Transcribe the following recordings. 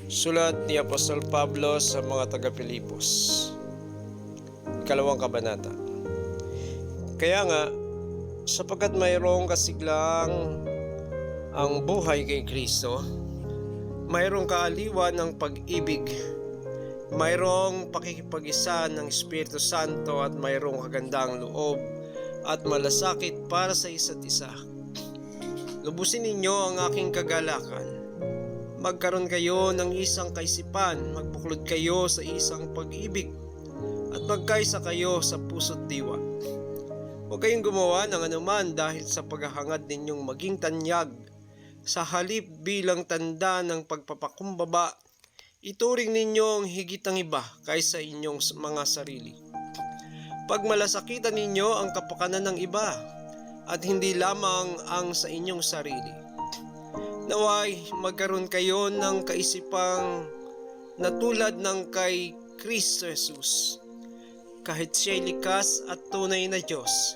Sulat ni Apostol Pablo sa mga taga-Pilipos, ikalawang kabanata. Kaya nga, sapagkat mayroong kasiglang ang buhay kay Kristo, mayroong kaaliwan ng pag-ibig, mayroong pakikipag-isa ng Espiritu Santo at mayroong kagandang loob at malasakit para sa isa't isa. Lubusin ninyo ang aking kagalakan. Magkaroon kayo ng isang kaisipan, magbuklod kayo sa isang pag-ibig, at magkaisa kayo sa puso't diwa. Huwag kayong gumawa ng anuman dahil sa paghahangad ninyong maging tanyag, sa halip bilang tanda ng pagpapakumbaba, ituring ninyo ang higit ng iba kaysa inyong mga sarili. Pagmalasakitan ninyo ang kapakanan ng iba, at hindi lamang ang sa inyong sarili. Naway magkaroon kayo ng kaisipang na tulad ng kay Kristo Jesus. Kahit siya'y likas at tunay na Diyos,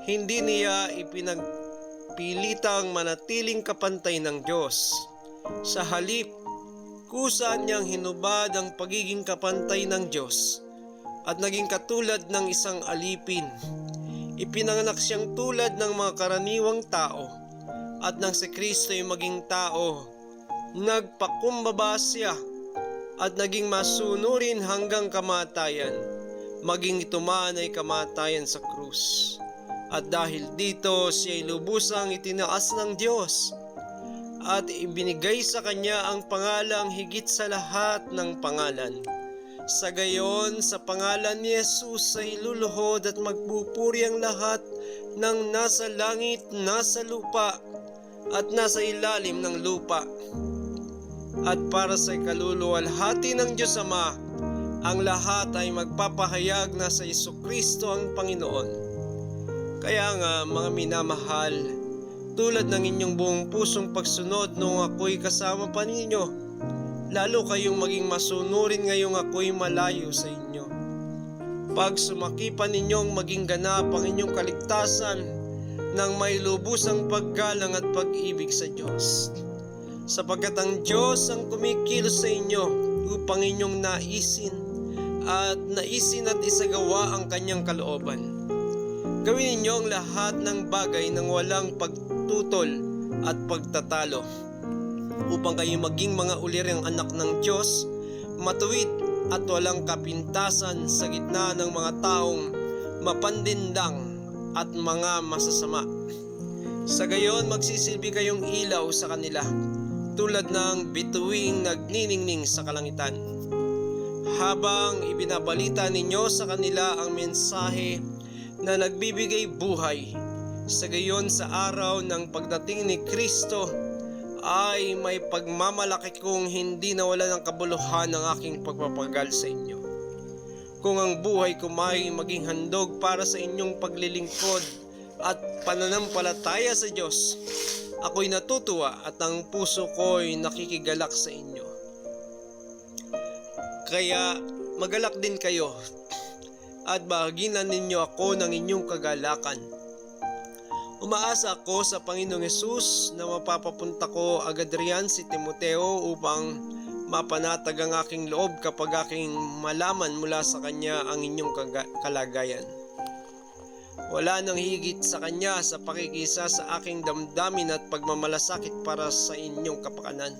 hindi niya ipinagpilitang manatiling kapantay ng Diyos. Sa halip, kusa niyang hinubad ang pagiging kapantay ng Diyos at naging katulad ng isang alipin. Ipinanganak siyang tulad ng mga karaniwang tao, at nang si Kristo ay maging tao, nagpakumbaba siya at naging masunurin hanggang kamatayan, maging ito man ay kamatayan sa krus. At dahil dito siya ay lubusang itinaas ng Diyos at ibinigay sa kanya ang pangalang higit sa lahat ng pangalan. Sa gayon, sa pangalan ni Jesus ay luluhod at magpupuri ang lahat ng nasa langit, nasa lupa, at nasa ilalim ng lupa. At para sa kaluluwalhati ng Diyos Ama, ang lahat ay magpapahayag na sa Jesucristo ang Panginoon. Kaya nga, mga minamahal, tulad ng inyong buong pusong pagsunod noong ako'y kasama pa ninyo, lalo kayong maging masunurin ngayong ako'y malayo sa inyo. Pag sumakipan ninyong maging ganap ang inyong kaligtasan ng may lubusang paggalang at pag-ibig sa Diyos. Sapagkat ang Diyos ang kumikilos sa inyo upang inyong naisin at isagawa ang kanyang kalooban. Gawin ninyo ang lahat ng bagay ng walang pagtutol at pagtatalo, upang kayo maging mga ulirang anak ng Diyos, matuwid at walang kapintasan sa gitna ng mga taong mapandindang at mga masasama. Sa gayon, magsisilbi kayong ilaw sa kanila, tulad ng bituing nagniningning sa kalangitan. Habang ibinabalita ninyo sa kanila ang mensahe na nagbibigay buhay, sa gayon sa araw ng pagdating ni Kristo, ay may pagmamalaki kong hindi nawala ng kabuluhan ng aking pagpapagal sa inyo. Kung ang buhay ko may maging handog para sa inyong paglilingkod at pananampalataya sa Diyos, ako'y natutuwa at ang puso ko'y nakikigalak sa inyo. Kaya magalak din kayo at bahaginan ninyo ako ng inyong kagalakan. Umaasa ako sa Panginoong Hesus na mapapapunta ko agad riyan si Timoteo upang mapanatag ang aking loob kapag aking malaman mula sa kanya ang inyong kalagayan. Wala nang higit sa kanya sa pakikisa sa aking damdamin at pagmamalasakit para sa inyong kapakanan.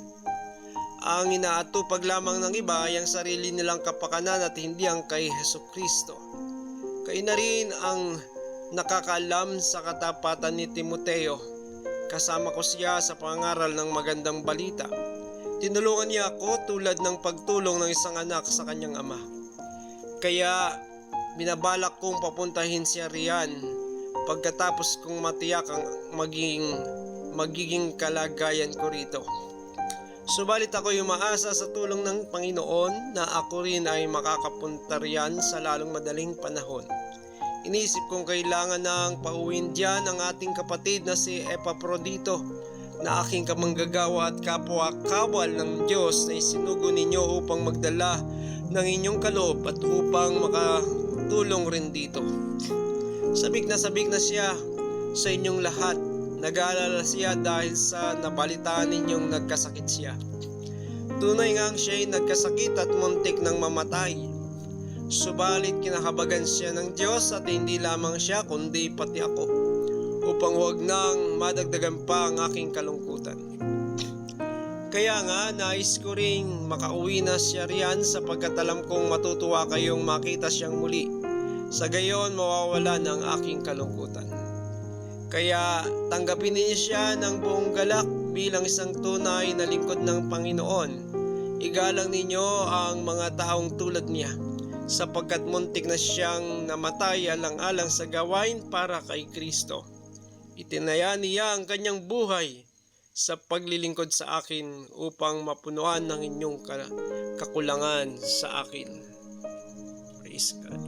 Ang inaatupag lamang ng iba ay ang sarili nilang kapakanan at hindi ang kay Jesucristo. Kayo na rin ang nakakaalam sa katapatan ni Timoteo. Kasama ko siya sa pangaral ng magandang balita. Tinulungan niya ako tulad ng pagtulong ng isang anak sa kanyang ama. Kaya binabalak kong papuntahin siya riyan pagkatapos kong matiyak ang magiging kalagayan ko rito. Subalit ako'y umaasa sa tulong ng Panginoon na ako rin ay makakapunta riyan sa lalong madaling panahon. Inisip kong kailangan nang pauwiin diyan ang ating kapatid na si Epaprodito, na aking kamanggagawa at kapwa-kawal ng Diyos na isinugo ninyo upang magdala ng inyong kaloob at upang makatulong rin dito. Sabik na siya sa inyong lahat. Nag-aalala siya dahil sa nabalitaan ninyong nagkasakit siya. Tunay ngang siya'y nagkasakit at muntik ng mamatay. Subalit kinakabagan siya ng Diyos at hindi lamang siya kundi pati ako, upang huwag nang madagdagan pa ang aking kalungkutan. Kaya nga nais ko ring makauwi na siya riyan sapagkat alam kong matutuwa kayong makita siyang muli. Sa gayon mawawala ng aking kalungkutan. Kaya tanggapin ninyo siya ng buong galak bilang isang tunay na lingkod ng Panginoon. Igalang ninyo ang mga taong tulad niya, sapagkat muntik na siyang namatay alang-alang sa gawain para kay Kristo. Itinaya niya ang kanyang buhay sa paglilingkod sa akin upang mapunuan ng inyong kakulangan sa akin. Praise God.